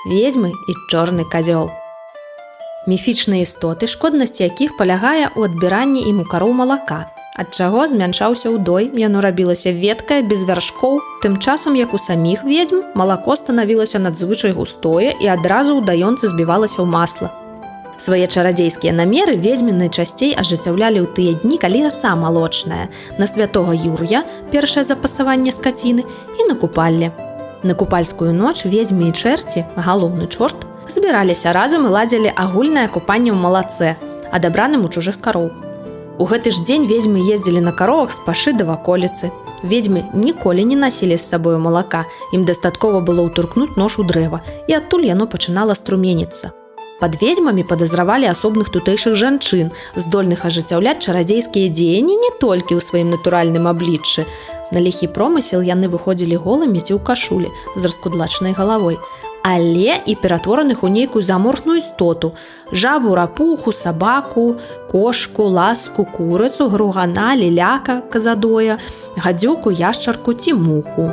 ведьмы і чорны казёл. Міфічныя істоты, шкоднасць якіх палягае ў адбіранні ім у кароў малака, ад чаго змяншаўся ўдой, яно рабілася веткае, без вяршкоў. Тым часам, як у саміх ведьм, малако станавілася надзвычай густое і адразу ў даёнцы збівалася ў масла. Свае чарадзейскія намеры ведьмы найчасцей ажыццяўлялі ў тыя дні, калі раса малочная, на святога Юр'я, першае запасаванне скаціны, і на купалле. На купальскую ноч ведьмы і чэрці, галоўны чорт, збіраліся разам і ладзілі агульнае купанне ў малаце, адабраным у чужых кароў. У гэты ж дзень ведьмы ездзілі на каровах з пашы да ваколіцы. Ведьмы ніколі не насілі з сабою малака, ім дастаткова было ўтуркнуць нож у дрэва, і адтуль яно пачынала струменіцца. Пад ведьмамі падазравалі асобных тутэйшых жанчын, здольных ажыццяўляць чарадзейскія дзеянні не толькі ў сваім натуральным абліччы. На ліхі промысел яны выходзілі голымі ці ў кашулі з раскудлачанай галавой, але і ператвораных у нейкую заморфную істоту – жабу, рапуху, сабаку, кошку, ласку, курыцу, гругана, ліляка, казадоя, гадзюку, яшчарку ці муху.